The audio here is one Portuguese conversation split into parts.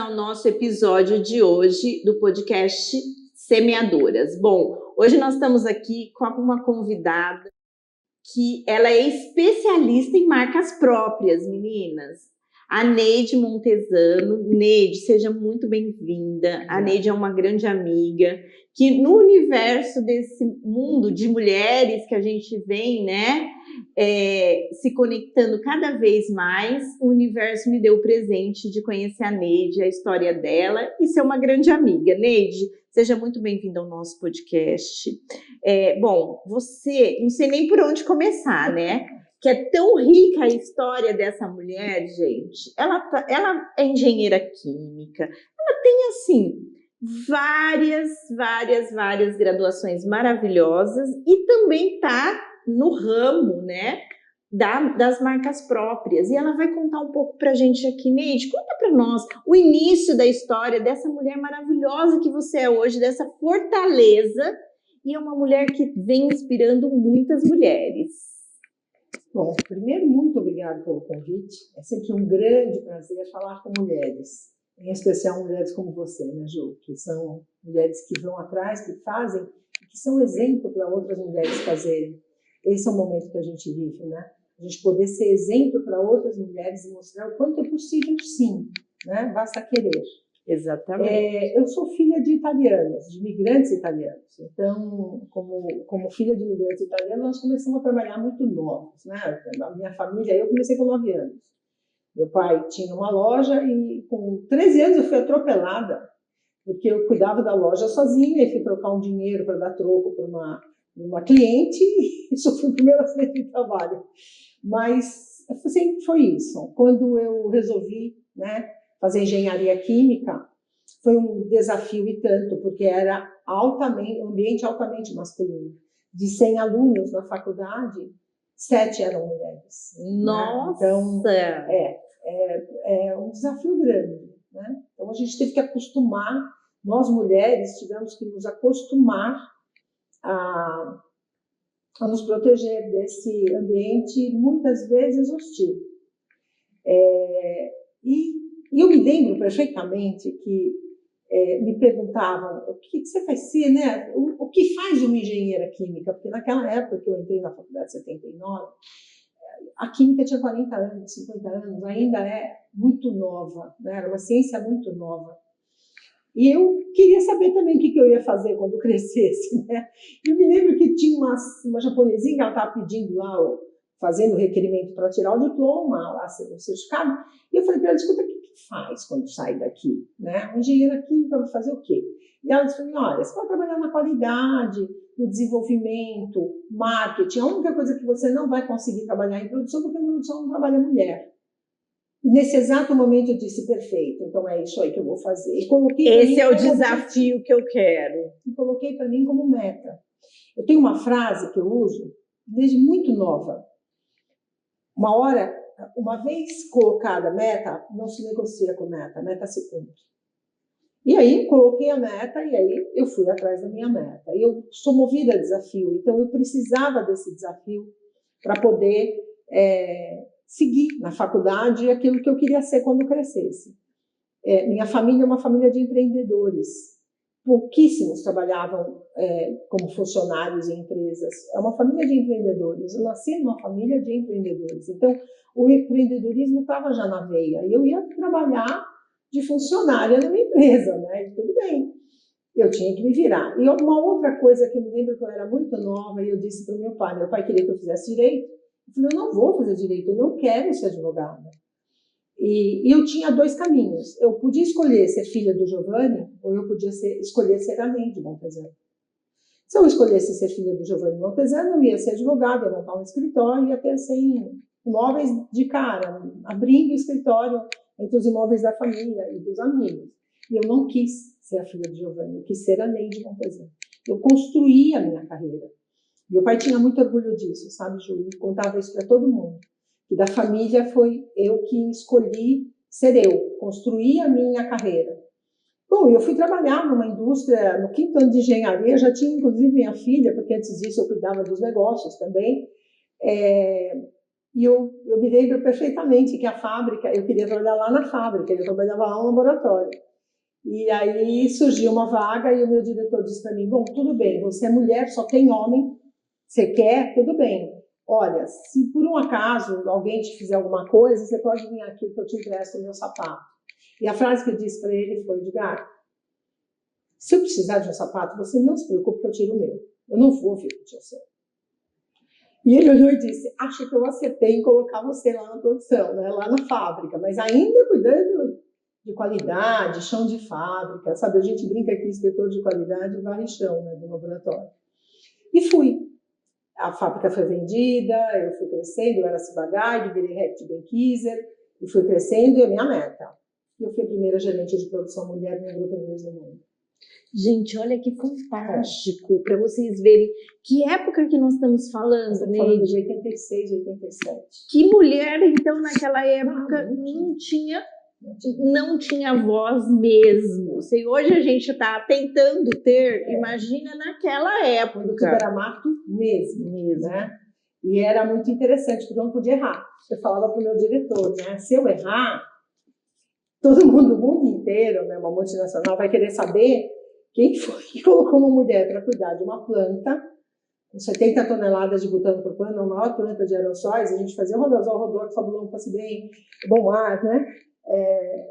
ao nosso episódio de hoje do podcast Semeadoras. Bom, hoje nós estamos aqui com uma convidada que ela é especialista em marcas próprias, meninas. A Neide Montesano. Neide, seja muito bem-vinda. A Neide é uma grande amiga que no universo desse mundo de mulheres que a gente vem, né, se conectando cada vez mais, o universo me deu o presente de conhecer a Neide, a história dela e ser uma grande amiga. Neide, seja muito bem-vinda ao nosso podcast. Bom, você, não sei nem por onde começar, né? Que é tão rica a história dessa mulher, gente. Ela é engenheira química, ela tem, assim, várias graduações maravilhosas e também está no ramo, né, das marcas próprias. E ela vai contar um pouco para a gente aqui. Neide, conta para nós o início da história dessa mulher maravilhosa que você é hoje, dessa fortaleza, e é uma mulher que vem inspirando muitas mulheres. Bom, primeiro, muito obrigada pelo convite. É sempre um grande prazer falar com mulheres, em especial mulheres como você, né, Ju? Que são mulheres que vão atrás, que fazem, que são exemplo para outras mulheres fazerem. Esse é o momento que a gente vive, né? A gente poder ser exemplo para outras mulheres e mostrar o quanto é possível, sim, né? Basta querer. Exatamente. Eu sou filha de italianas, de imigrantes italianos. Então, como filha de imigrantes italianos, nós começamos a trabalhar muito novos, né? A minha família, eu comecei com 9 anos. Meu pai tinha uma loja e com 13 anos eu fui atropelada, porque eu cuidava da loja sozinha e fui trocar um dinheiro para dar troco para uma cliente e sofri o primeiro acidente de trabalho. Mas sempre foi isso. Quando eu resolvi, né, fazer engenharia química, foi um desafio e tanto, porque era um ambiente altamente masculino. De 100 alunos na faculdade, 7 eram mulheres. Nossa! Né? Então, é um desafio grande. Né? Então, a gente teve que acostumar, nós mulheres tivemos que nos acostumar a nos proteger desse ambiente, muitas vezes hostil. E eu me lembro perfeitamente que me perguntavam o que você vai ser, né? O que faz uma engenheira química? Porque naquela época que eu entrei na faculdade em 79, a química tinha 40 anos, 50 anos, ainda é muito nova, né? Era uma ciência muito nova. E eu queria saber também o que eu ia fazer quando crescesse, né? Eu me lembro que tinha uma japonesinha que ela estava pedindo lá, fazendo requerimento para tirar o diploma, lá, o certificado, e eu falei para ela, escuta, o que faz quando sai daqui? Né? Uma engenheira química vai fazer o quê? E ela disse, olha, você vai trabalhar na qualidade, no desenvolvimento, marketing, a única coisa que você não vai conseguir trabalhar em produção, porque em produção não trabalha mulher. E nesse exato momento eu disse, perfeito, então é isso aí que eu vou fazer. Esse é o desafio que eu quero. E coloquei para mim como meta. Eu tenho uma frase que eu uso desde muito nova. Uma vez colocada a meta, não se negocia com meta, a meta se cumpre. E aí coloquei a meta e aí eu fui atrás da minha meta. E eu sou movida a desafio, então eu precisava desse desafio para poder seguir na faculdade aquilo que eu queria ser quando crescesse. Minha família é uma família de empreendedores. Pouquíssimos trabalhavam como funcionários em empresas. É uma família de empreendedores. Eu nasci numa família de empreendedores. Então, o empreendedorismo estava já na veia. E eu ia trabalhar de funcionária numa empresa, né? E tudo bem. Eu tinha que me virar. E uma outra coisa que eu me lembro que eu era muito nova, e eu disse para o meu pai queria que eu fizesse direito. Eu falei, eu não vou fazer direito, eu não quero ser advogada. E eu tinha 2 caminhos. Eu podia escolher ser filha do Giovanni, ou eu podia escolher ser a Neide Montesano. Se eu escolhesse ser filha do Giovanni Montesano, eu ia ser advogada, ia montar um escritório, ia ter assim, imóveis de cara, abrindo o escritório entre os imóveis da família e dos amigos. E eu não quis ser a filha do Giovanni, eu quis ser a Neide Montesano. Eu construí a minha carreira. Meu pai tinha muito orgulho disso, sabe, Ju? Ele contava isso para todo mundo. E da família foi eu que escolhi ser eu, construir a minha carreira. Bom, eu fui trabalhar numa indústria, no 5º ano de engenharia, já tinha inclusive minha filha, porque antes disso eu cuidava dos negócios também. E E eu me lembro perfeitamente que a fábrica, eu queria trabalhar lá na fábrica, eu trabalhava lá no laboratório. E aí surgiu uma vaga e o meu diretor disse para mim, bom, tudo bem, você é mulher, só tem homem, você quer, tudo bem. Olha, se por um acaso alguém te fizer alguma coisa, você pode vir aqui que eu te empresto o meu sapato. E a frase que eu disse para ele foi, Edgar, se eu precisar de um sapato, você não se preocupe que eu tiro o meu. Eu não vou vir com o seu. E ele olhou e disse, acho que eu acertei em colocar você lá na produção, né, lá na fábrica, mas ainda cuidando de qualidade, chão de fábrica, sabe? A gente brinca que inspetor de qualidade varre chão, né, do laboratório. E fui. A fábrica foi vendida, eu fui crescendo, eu era Ciba-Geigy, virei Reckitt Benckiser, e fui crescendo, e a minha meta. Eu fui a primeira gerente de produção mulher no grupo inglês do mundo. Gente, olha que fantástico, para vocês verem que época que nós estamos falando, Estamos falando de 86, 87. Que mulher, então, naquela época não tinha voz mesmo. Se hoje a gente está tentando ter, imagina naquela época. Quando tudo era mato mesmo. Né? E era muito interessante, porque eu não podia errar. Eu falava para o meu diretor, né? Se eu errar, todo mundo, o mundo inteiro, né, uma multinacional, vai querer saber quem foi que colocou uma mulher para cuidar de uma planta com 70 toneladas de butano por plano, a maior planta de aerossóis. A gente fazia o Rodazol, Rodor, Fabulão, Passe Bem, Bom Ar, né?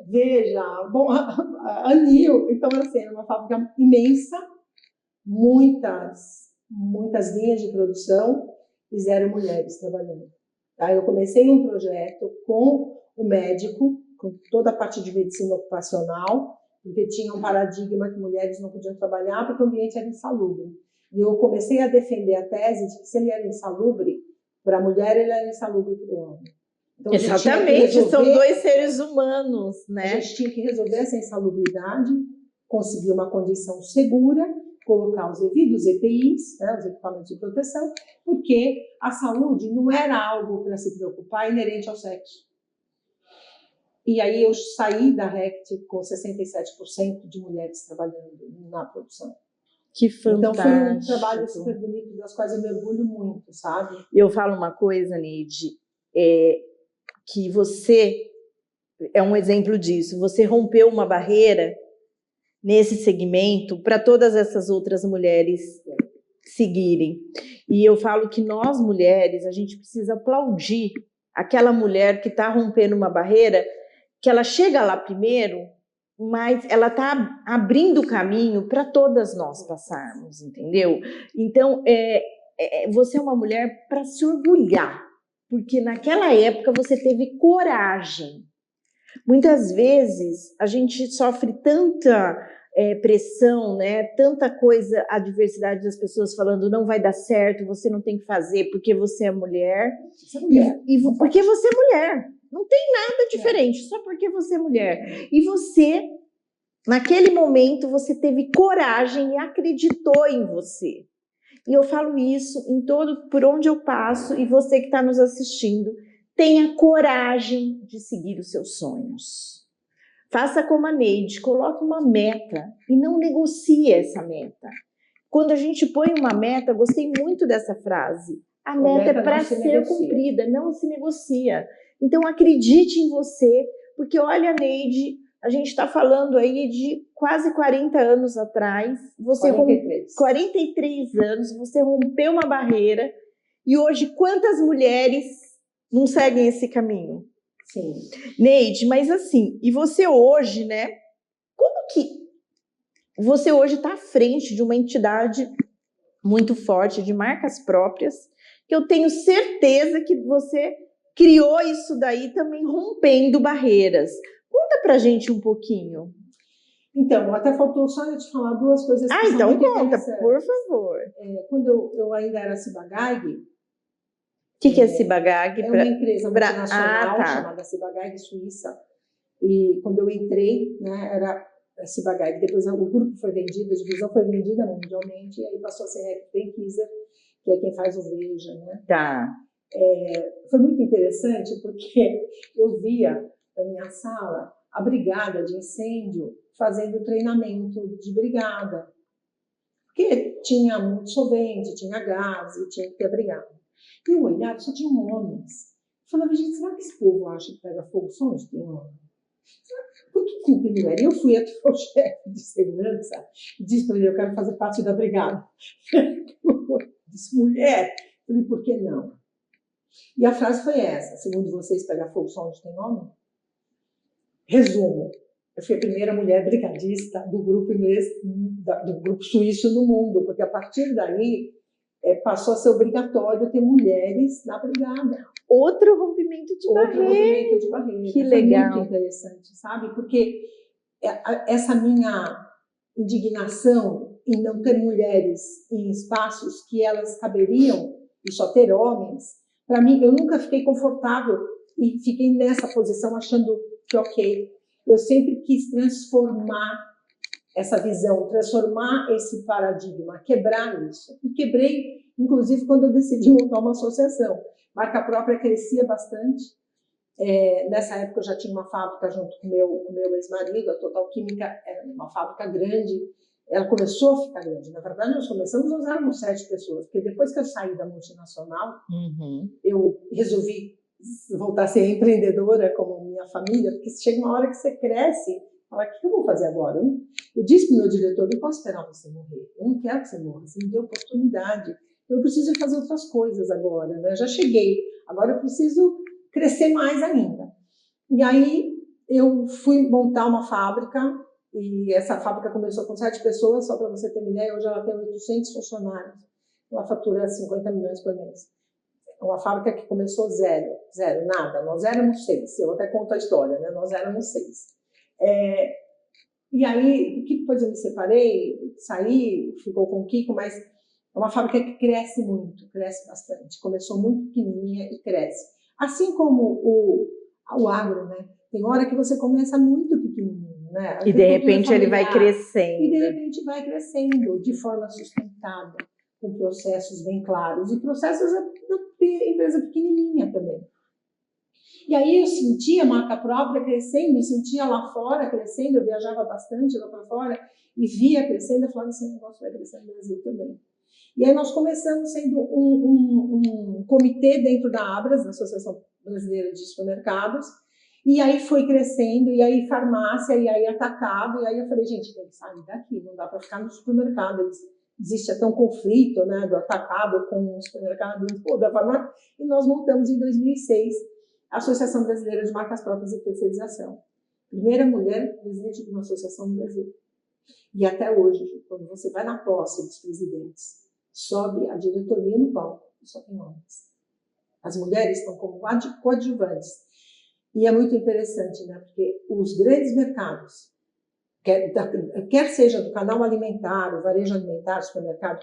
Veja, bom, Anil. Então, assim, era uma fábrica imensa, muitas linhas de produção e 0 mulheres trabalhando. Aí eu comecei um projeto com o médico, com toda a parte de medicina ocupacional, porque tinha um paradigma que mulheres não podiam trabalhar porque o ambiente era insalubre. E eu comecei a defender a tese de que se ele era insalubre para a mulher, ele era insalubre para o homem. Então, exatamente, são 2 seres humanos, né? A gente tinha que resolver essa insalubridade, conseguir uma condição segura, colocar os devidos EPIs, né, os equipamentos de proteção, porque a saúde não era algo para se preocupar inerente ao sexo. E aí eu saí da Reckitt com 67% de mulheres trabalhando na produção. Que fantástico. Então foi um trabalho super bonito, das quais eu me orgulho muito, sabe? Eu falo uma coisa, Neide, que você é um exemplo disso. Você rompeu uma barreira nesse segmento para todas essas outras mulheres seguirem. E eu falo que nós, mulheres, a gente precisa aplaudir aquela mulher que está rompendo uma barreira, que ela chega lá primeiro, mas ela está abrindo o caminho para todas nós passarmos, entendeu? Então, você é uma mulher para se orgulhar, porque naquela época você teve coragem. Muitas vezes a gente sofre tanta pressão, né? Tanta coisa, a diversidade das pessoas falando não vai dar certo, você não tem que fazer porque você é mulher. Você é mulher. E porque você é mulher. Não tem nada diferente, só porque você é mulher. E você, naquele momento, você teve coragem e acreditou em você. E eu falo isso por onde eu passo, e você que está nos assistindo, tenha coragem de seguir os seus sonhos. Faça como a Neide, coloque uma meta e não negocie essa meta. Quando a gente põe uma meta, gostei muito dessa frase, a meta é para ser cumprida, não se negocia. Então acredite em você, porque olha, Neide, a gente está falando aí de quase 40 anos atrás, 43 anos, você rompeu uma barreira, e hoje quantas mulheres não seguem esse caminho? Sim. Neide, mas assim, e você hoje, né? Como que você hoje está à frente de uma entidade muito forte, de marcas próprias, que eu tenho certeza que você criou isso daí também rompendo barreiras. Conta pra gente um pouquinho. Então, até faltou só eu te falar 2 coisas que são muito conta, por favor. Quando eu ainda era Ciba-Geigy. O que é Ciba-Geigy? É uma empresa multinacional chamada Ciba-Geigy Suíça. E quando eu entrei, né, era Ciba-Geigy. Depois o grupo foi vendido, a divisão foi vendida mundialmente, e aí passou a ser Reckitt Benckiser, que é quem faz o Veja, né? Tá. Foi muito interessante porque eu via na minha sala a brigada de incêndio fazendo treinamento de brigada, porque tinha muito solvente, tinha gás e tinha que ter brigada. E eu olhava, só tinham homens falava, gente, será que esse povo acha que pega fogo só onde tem homem? Por que culpa mulher? E eu fui até o chefe de segurança e disse para ele, eu quero fazer parte da brigada. Disse, mulher. Eu falei, por que não? E a frase foi essa, segundo vocês, pegar fogo só onde tem homem? Resumo, eu fui a primeira mulher brigadista do grupo inglês, do grupo suíço no mundo, porque a partir daí passou a ser obrigatório ter mulheres na brigada. Outro rompimento de barreira. Que legal. Muito interessante, sabe? Porque essa minha indignação em não ter mulheres em espaços que elas caberiam e só ter homens, para mim, eu nunca fiquei confortável e fiquei nessa posição achando que ok. Eu sempre quis transformar essa visão, transformar esse paradigma, quebrar isso. E quebrei, inclusive, quando eu decidi montar uma associação. Marca própria crescia bastante. Nessa época eu já tinha uma fábrica junto com o meu ex-marido, a Total Química era uma fábrica grande. Ela começou a ficar grande. Na verdade, nós começamos, nós éramos 7 pessoas, porque depois que eu saí da multinacional, eu resolvi voltar a ser empreendedora como minha família, porque chega uma hora que você cresce, fala, o que eu vou fazer agora? Eu disse para o meu diretor, eu não posso esperar você morrer, eu não quero que você morra, você me deu oportunidade, eu preciso fazer outras coisas agora, né? Eu já cheguei, agora eu preciso crescer mais ainda. E aí eu fui montar uma fábrica, e essa fábrica começou com 7 pessoas, só para você ter uma ideia, hoje ela tem 800 funcionários, ela fatura 50 milhões por mês. É uma fábrica que começou zero, nada, nós éramos 6, eu até conto a história, né? Nós éramos 6. E aí, depois eu me separei, saí, ficou com o Kiko, mas é uma fábrica que cresce muito, cresce bastante, começou muito pequenininha e cresce. Assim como o agro, né? Tem hora que você começa muito pequenininho, né? E de repente ele vai crescendo. E de repente vai crescendo de forma sustentada, com processos bem claros. E processos da empresa pequenininha também. E aí eu sentia a marca própria crescendo, me sentia lá fora crescendo, eu viajava bastante lá para fora e via crescendo, eu falava, esse negócio vai crescer no Brasil também. E aí nós começamos sendo um comitê dentro da Abras, da Associação Brasileira de Supermercados, e aí foi crescendo, e aí farmácia, e aí atacado, e aí eu falei, gente, tem que sair daqui, não dá para ficar no supermercado, existe até um conflito, né, do atacado com o supermercado da farmácia, e nós montamos em 2006 a Associação Brasileira de Marcas Próprias e Terceirização. Primeira mulher presidente de uma associação no Brasil. E até hoje, quando você vai na posse dos presidentes, sobe a diretoria no palco, só tem homens. As mulheres estão como coadjuvantes. E é muito interessante, né? Porque os grandes mercados, quer seja do canal alimentar, o varejo alimentar, supermercado,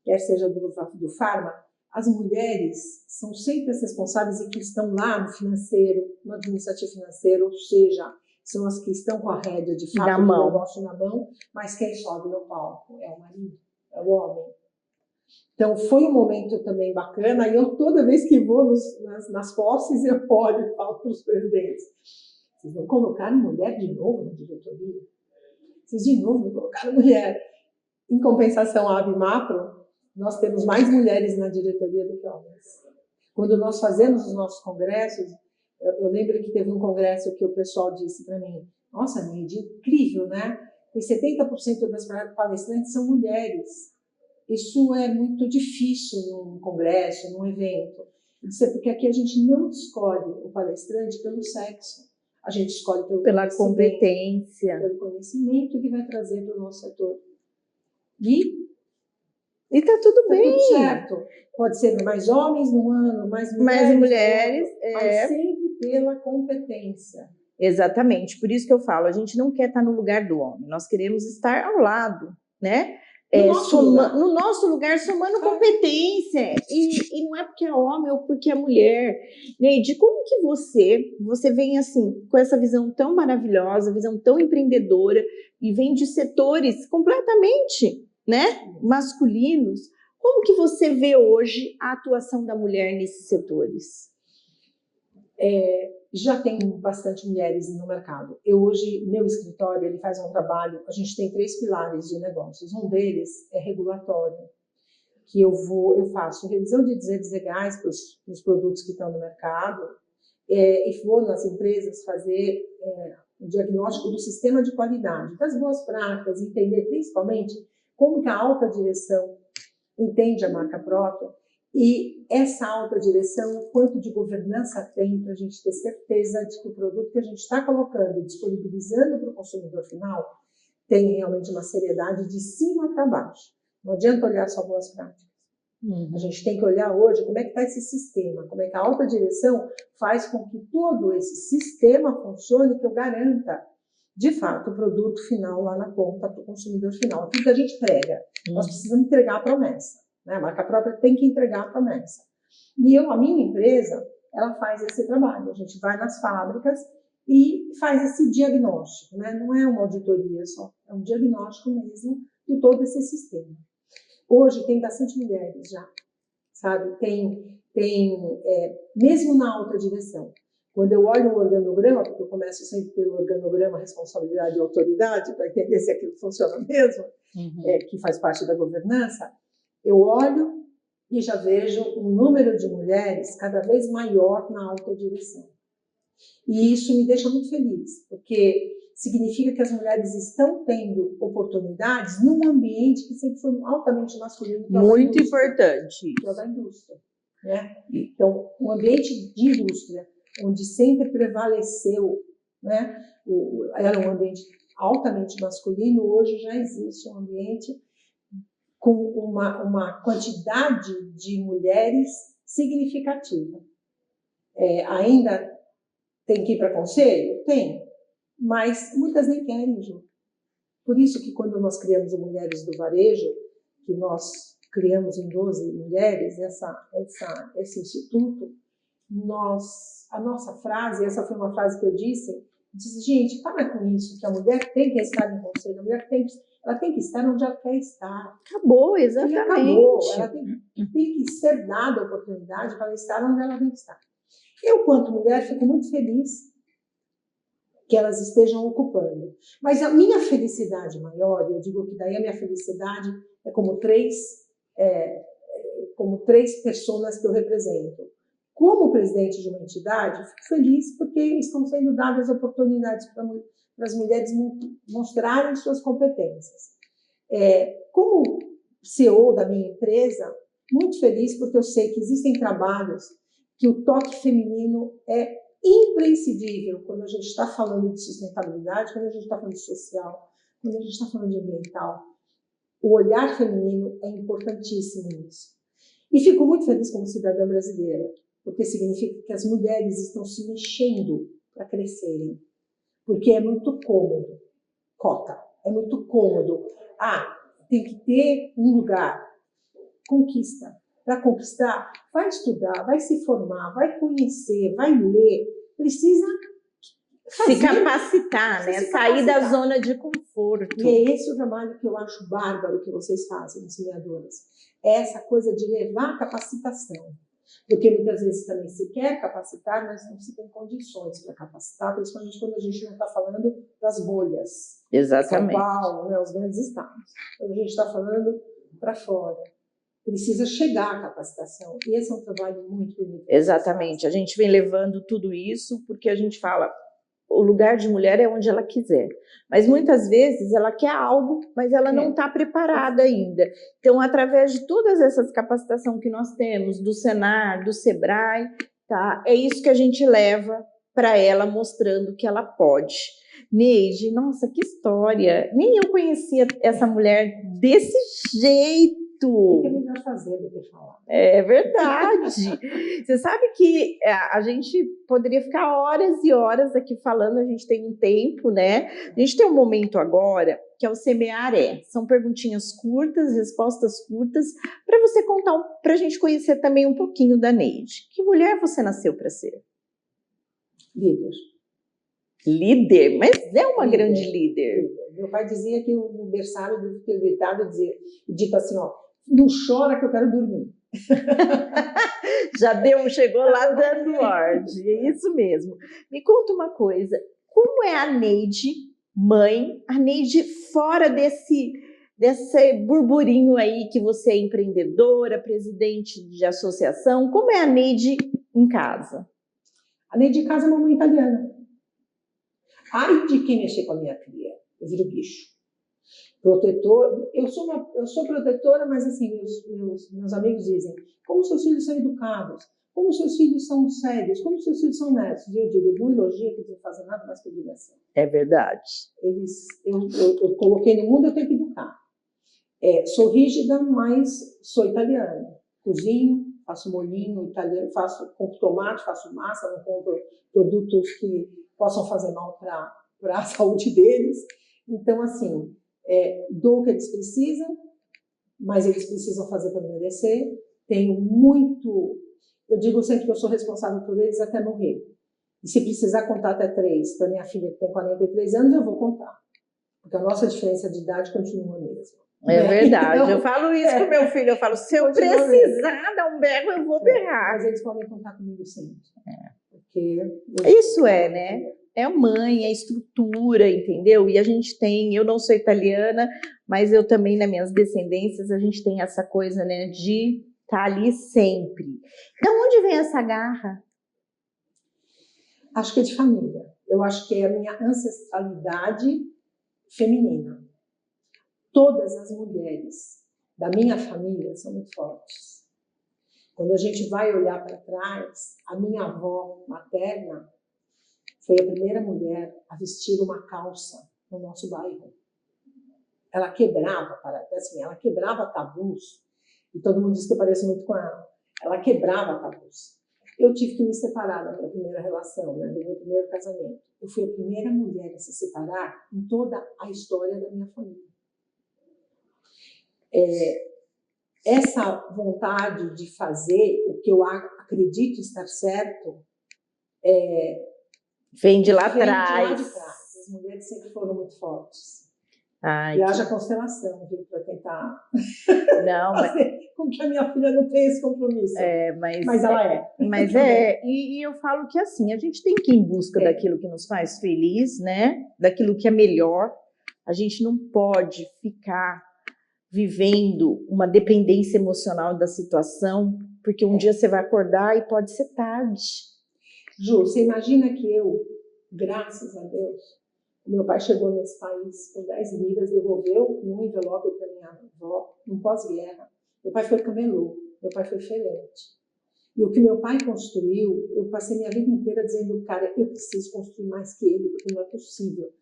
quer seja do farma, as mulheres são sempre as responsáveis e que estão lá no financeiro, no administrativo financeiro, ou seja, são as que estão com a rédea de fato do negócio na mão, mas quem sobe no palco é o marido, é o homem. Então foi um momento também bacana, e eu toda vez que vou nas posses, eu olho e falo para os presidentes, vocês não colocaram mulher de novo na diretoria? Vocês de novo não colocaram mulher? Em compensação, a Abimapro, nós temos mais mulheres na diretoria do que homens. Quando nós fazemos os nossos congressos, eu lembro que teve um congresso que o pessoal disse para mim, nossa, Neide, incrível, né? E 70% das palestrantes são mulheres. Isso é muito difícil num congresso, num evento. Isso é porque aqui a gente não escolhe o palestrante pelo sexo. A gente escolhe pela competência. Pelo conhecimento que vai trazer para o nosso setor. E tá tudo bem. Tudo certo. Pode ser mais homens no ano, mais mulheres. Mas sempre pela competência. Exatamente. Por isso que eu falo, a gente não quer estar no lugar do homem. Nós queremos estar ao lado, né? No nosso lugar, somando competência. E não é porque é homem ou porque é mulher. Neide, como que você vem assim, com essa visão tão maravilhosa, visão tão empreendedora, e vem de setores completamente, né, masculinos. Como que você vê hoje a atuação da mulher nesses setores? Já tem bastante mulheres no mercado. Hoje, meu escritório, ele faz um trabalho, a gente tem 3 pilares de negócios. Um deles é regulatório. que eu faço revisão de dizeres legais para os produtos que estão no mercado, e vou nas empresas fazer o diagnóstico do sistema de qualidade, das boas práticas, entender principalmente como que a alta direção entende a marca própria e essa alta direção, quanto de governança tem para a gente ter certeza de que o produto que a gente está colocando e disponibilizando para o consumidor final tem realmente uma seriedade de cima para baixo. Não adianta olhar só boas práticas. A gente tem que olhar hoje como é que está esse sistema, como é que a alta direção faz com que todo esse sistema funcione, que eu garanta, de fato, o produto final lá na ponta para o consumidor final. Tudo que a gente prega, nós precisamos entregar a promessa, né? A marca própria tem que entregar a promessa. E a minha empresa, ela faz esse trabalho. A gente vai nas fábricas e faz esse diagnóstico, né? Não é uma auditoria só, é um diagnóstico mesmo de todo esse sistema. Hoje tem bastante mulheres já, sabe? Mesmo na alta direção. Quando eu olho o organograma, porque eu começo sempre pelo organograma responsabilidade e autoridade, para entender se aquilo funciona mesmo, que faz parte da governança, eu olho e já vejo um número de mulheres cada vez maior na alta direção. E isso me deixa muito feliz, porque significa que as mulheres estão tendo oportunidades num ambiente que sempre foi altamente masculino. Muito importante. Que é o da indústria, né? Então, um ambiente de indústria, onde sempre prevaleceu, né? Era um ambiente altamente masculino, hoje já existe um ambiente com uma quantidade de mulheres significativa. Ainda tem que ir para conselho? Tem. Mas muitas nem querem, Ju. Por isso que quando nós criamos o Mulheres do Varejo, que nós criamos em 12 mulheres esse instituto, a nossa frase, essa foi uma frase que eu disse, gente, para com isso, que a mulher tem que estar em conselho, a mulher ela tem que estar onde ela quer estar. Acabou, exatamente. Acabou, ela tem que ser dada a oportunidade para ela estar onde ela tem que estar. Eu, quanto mulher, fico muito feliz que elas estejam ocupando. Mas a minha felicidade maior, eu digo que daí a minha felicidade é como três pessoas que eu represento. Como presidente de uma entidade, fico feliz porque estão sendo dadas oportunidades para as mulheres mostrarem suas competências. Como CEO da minha empresa, muito feliz porque eu sei que existem trabalhos que o toque feminino é imprescindível quando a gente está falando de sustentabilidade, quando a gente está falando de social, quando a gente está falando de ambiental. O olhar feminino é importantíssimo nisso. E fico muito feliz como cidadã brasileira, porque significa que as mulheres estão se mexendo para crescerem. Porque é muito cômodo, cota, é muito cômodo. Tem que ter um lugar. Conquista. Para conquistar, vai estudar, vai se formar, vai conhecer, vai ler, precisa se capacitar, né? Sair da zona de conforto. E é esse o trabalho que eu acho bárbaro que vocês fazem, semeadoras. É essa coisa de levar a capacitação. Porque muitas vezes também se quer capacitar, mas não se tem condições para capacitar, principalmente quando a gente não está falando das bolhas. Exatamente. São Paulo, né, os grandes estados. Quando a gente está falando para fora. Precisa chegar à capacitação. E esse é um trabalho muito bonito. Exatamente. A gente vem levando tudo isso porque a gente fala, o lugar de mulher é onde ela quiser. Mas muitas vezes ela quer algo, mas ela não está preparada ainda. Então, através de todas essas capacitações que nós temos, do Senar, do Sebrae, tá? É isso que a gente leva para ela, mostrando que ela pode. Neide, nossa, que história! Nem eu conhecia essa mulher desse jeito. O que é melhor fazer do que falar? É verdade. Você sabe que a gente poderia ficar horas e horas aqui falando, a gente tem um tempo, né? A gente tem um momento agora, que é o Semear São perguntinhas curtas, respostas curtas, para você contar, para a gente conhecer também um pouquinho da Neide. Que mulher você nasceu para ser? Líder. Líder? Mas é uma grande líder. Meu pai dizia que o berçário do que gritado dito assim, não chora que eu quero dormir. Chegou lá dando ordem, é isso mesmo. Me conta uma coisa, como é a Neide, mãe, a Neide fora desse burburinho aí que você é empreendedora, presidente de associação. Como é a Neide em casa? A Neide em casa é mamãe italiana. Ai de quem mexer com a minha cria. Eu viro bicho. Protetor. Eu sou protetora, mas assim, meus amigos dizem, como seus filhos são educados, como seus filhos são sérios, como seus filhos são netos. E eu digo, do elogio que não fazem nada mais que obrigação. É verdade. Eu coloquei no mundo, eu tenho que educar. Sou rígida, mas sou italiana. Cozinho, faço molhinho italiano, compro tomate, faço massa, não compro produtos que possam fazer mal para a saúde deles. Então, assim, dou o que eles precisam, mas eles precisam fazer para merecer. Tenho muito... Eu digo sempre que eu sou responsável por eles até morrer. E se precisar contar até 3 para minha filha que tem 43 anos, eu vou contar. Porque a nossa diferença de idade continua a mesma. É verdade. Então, eu falo isso com meu filho. Eu falo, se eu precisar dar um berro, eu vou berrar. Mas eles podem contar comigo sempre. Porque isso né? É a mãe, é a estrutura, entendeu? E a gente tem, eu não sou italiana, mas eu também, nas minhas descendências, a gente tem essa coisa, né, de estar ali sempre. De onde vem essa garra? Acho que é de família. Eu acho que é a minha ancestralidade feminina. Todas as mulheres da minha família são muito fortes. Quando a gente vai olhar para trás, a minha avó materna foi a primeira mulher a vestir uma calça no nosso bairro. Ela quebrava tabus, e todo mundo diz que eu pareço muito com ela. Ela quebrava tabus. Eu tive que me separar da minha primeira relação, né, do meu primeiro casamento. Eu fui a primeira mulher a se separar em toda a história da minha família. Essa vontade de fazer o que eu acredito estar certo vem de lá atrás. As mulheres sempre foram muito fortes. Ai, e haja constelação, viu, para tentar não, fazer com que a minha filha não tenha esse compromisso. Mas ela é. Mas e eu falo que assim, a gente tem que ir em busca daquilo que nos faz feliz, né? Daquilo que é melhor. A gente não pode ficar vivendo uma dependência emocional da situação, porque um dia você vai acordar e pode ser tarde. Ju, você imagina que eu, graças a Deus, meu pai chegou nesse país com 10 liras, devolveu num envelope para minha avó, num pós-guerra. Meu pai foi camelô, meu pai foi feirante. E o que meu pai construiu, eu passei minha vida inteira dizendo, cara, eu preciso construir mais que ele, porque não é possível.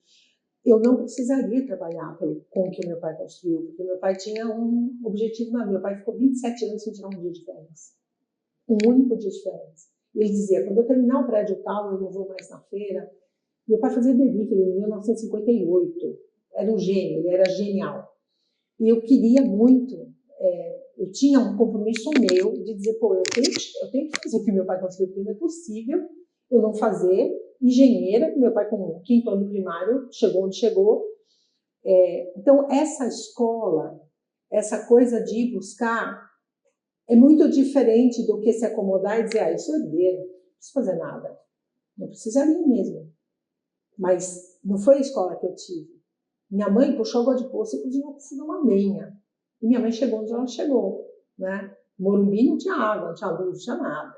Eu não precisaria trabalhar com o que o meu pai construiu, porque meu pai tinha um objetivo na vida. Meu pai ficou 27 anos sem tirar um dia de férias. Um único dia de férias. E ele dizia, quando eu terminar o prédio tal, eu não vou mais na feira. Meu pai fazia delivery em 1958. Era um gênio, ele era genial. E eu queria muito, eu tinha um compromisso meu de dizer, pô, eu tenho que fazer o que meu pai construiu, porque não é possível eu não fazer. Engenheira, meu pai com o 5º ano primário chegou onde chegou. Então, essa escola, essa coisa de ir buscar, é muito diferente do que se acomodar e dizer, isso é herdeiro, não preciso fazer nada. Não precisaria mesmo. Mas não foi a escola que eu tive. Minha mãe puxou água de poço e cozinhou com fogão a lenha. E minha mãe chegou onde ela chegou, né? Morumbi não tinha água, não tinha luz, não tinha nada.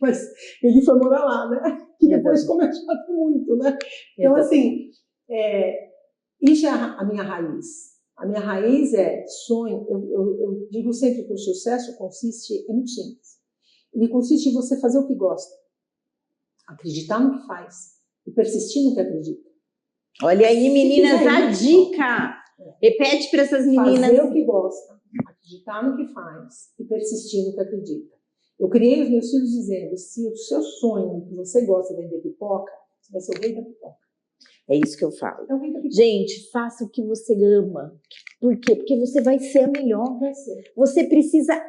Mas ele foi morar lá, né? Que depois começou a ter muito, né? Então, assim, isso é a minha raiz. A minha raiz é sonho. Eu digo sempre que o sucesso é muito simples. Ele consiste em você fazer o que gosta, acreditar no que faz e persistir no que acredita. Olha aí, meninas, a dica! Repete para essas meninas. Fazer o que gosta, acreditar no que faz e persistir no que acredita. Eu criei os meus filhos dizendo, se o seu sonho, que você gosta de vender pipoca, você vai ser o rei da pipoca. É isso que eu falo. É o rei da pipoca. Gente, faça o que você ama. Por quê? Porque você vai ser a melhor. Vai ser. Você precisa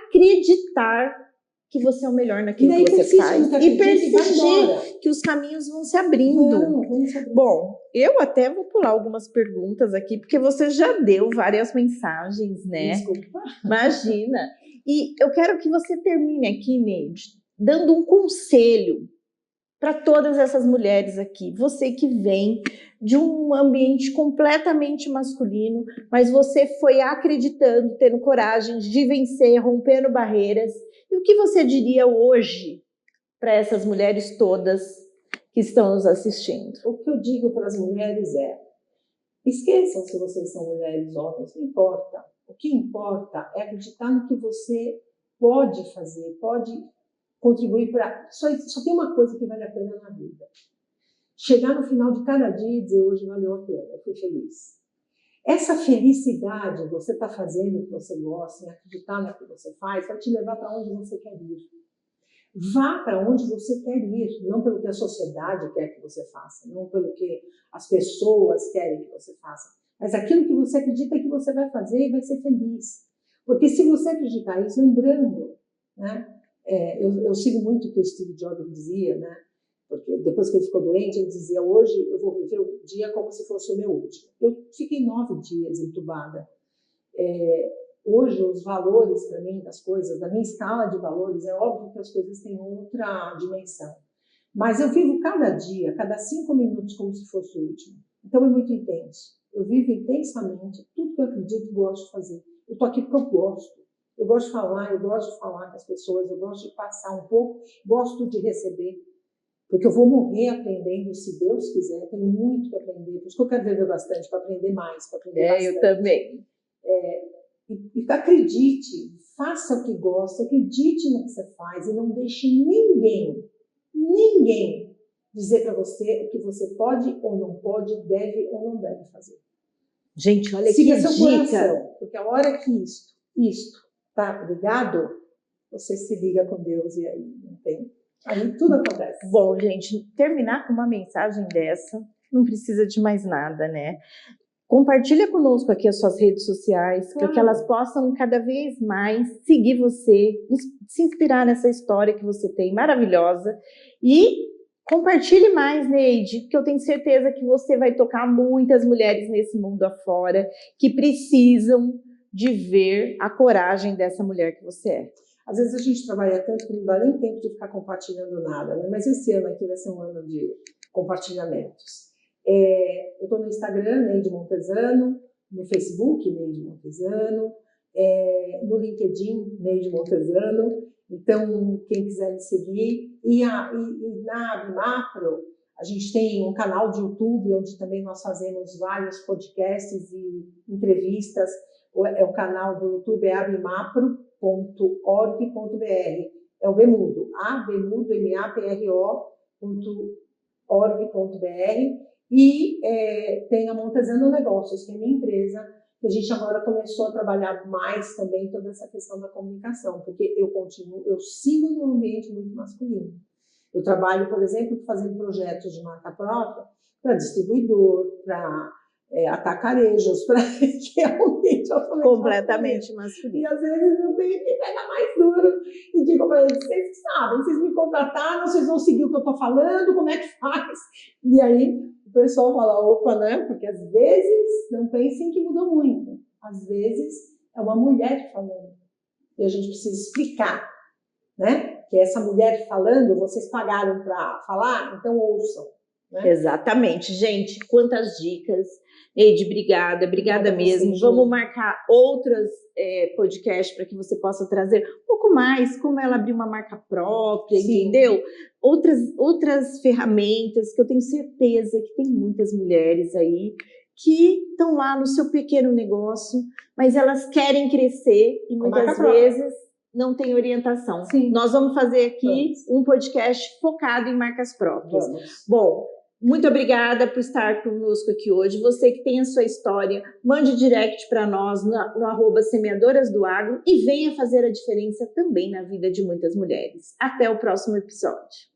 acreditar que você é o melhor naquilo que você faz. E persistir que os caminhos vão se abrindo. Vamos se abrindo. Bom, eu até vou pular algumas perguntas aqui, porque você já deu várias mensagens, né? Desculpa. Imagina. E eu quero que você termine aqui, Neide, dando um conselho para todas essas mulheres aqui. Você que vem de um ambiente completamente masculino, mas você foi acreditando, tendo coragem de vencer, rompendo barreiras. E o que você diria hoje para essas mulheres todas que estão nos assistindo? O que eu digo para as mulheres é: esqueçam se vocês são mulheres, homens, não importa. O que importa é acreditar no que você pode fazer, pode contribuir para... Só tem uma coisa que vale a pena na vida. Chegar no final de cada dia e dizer: hoje valeu a pena, eu fui feliz. Essa felicidade, você está fazendo o que você gosta, em acreditar no que você faz, vai te levar para onde você quer ir. Vá para onde você quer ir, não pelo que a sociedade quer que você faça, não pelo que as pessoas querem que você faça, mas aquilo que você acredita que você vai fazer e vai ser feliz. Porque se você acreditar isso, lembrando, né? Eu sigo muito o que o Steve Jobs dizia, né? Porque depois que ele ficou doente, ele dizia: hoje eu vou viver o dia como se fosse o meu último. Eu fiquei 9 dias entubada. Hoje, os valores para mim das coisas, da minha escala de valores, é óbvio que as coisas têm outra dimensão. Mas eu vivo cada dia, cada 5 minutos, como se fosse o último. Então é muito intenso. Eu vivo intensamente tudo que eu acredito e gosto de fazer. Eu estou aqui porque eu gosto. Eu gosto de falar com as pessoas, eu gosto de passar um pouco, gosto de receber. Porque eu vou morrer aprendendo, se Deus quiser. Tenho muito que aprender. Por isso que eu quero viver bastante, para aprender mais, para aprender bastante. Eu também. E acredite, faça o que gosta, acredite no que você faz e não deixe ninguém dizer para você o que você pode ou não pode, deve ou não deve fazer. Gente, olha Siga que seu dica. coração, porque a hora que isto tá ligado, você se liga com Deus e aí não tem. Aí tudo acontece. Bom, gente, terminar com uma mensagem dessa não precisa de mais nada, né? Compartilha conosco aqui as suas redes sociais, para que elas possam cada vez mais seguir você, se inspirar nessa história que você tem, maravilhosa. E compartilhe mais, Neide, porque eu tenho certeza que você vai tocar muitas mulheres nesse mundo afora que precisam de ver a coragem dessa mulher que você é. Às vezes a gente trabalha tanto que não dá nem tempo de ficar compartilhando nada, né? Mas esse ano aqui vai ser um ano de compartilhamentos. Eu estou no Instagram, Neide Montesano, no Facebook, Neide Montesano, no LinkedIn, Neide Montesano. Então, quem quiser me seguir. E na Abimapro, a gente tem um canal de YouTube, onde também nós fazemos vários podcasts e entrevistas. O canal do YouTube é abimapro.org.br. É o Bemudo, Bemudo, MAPRO.org.br. E tem a Montesano Negócios, que é a minha empresa, que a gente agora começou a trabalhar mais também toda essa questão da comunicação, porque eu sigo num ambiente muito masculino. Eu trabalho, por exemplo, fazendo projetos de marca própria para distribuidor, para atacarejos, para que é um ambiente completamente masculino. E às vezes eu tenho que pegar mais duro e digo para eles: vocês sabem, vocês me contrataram, vocês vão seguir o que eu estou falando, como é que faz? E aí o pessoal fala: opa, né? Porque às vezes, não pensem que mudou muito, às vezes é uma mulher falando e a gente precisa explicar, né? Que essa mulher falando, vocês pagaram para falar, então ouçam. Né? Exatamente, gente, quantas dicas. Neide, obrigada mesmo. Vamos marcar outros podcasts para que você possa trazer um pouco mais como ela abrir uma marca própria, sim, entendeu? Outras ferramentas que eu tenho certeza que tem muitas mulheres aí que estão lá no seu pequeno negócio, mas elas querem crescer e muitas vezes não tem orientação. Sim. Nós vamos fazer aqui um podcast focado em marcas próprias. Bom, muito obrigada por estar conosco aqui hoje. Você que tem a sua história, mande direct para nós no @semeadorasdoagro e venha fazer a diferença também na vida de muitas mulheres. Até o próximo episódio.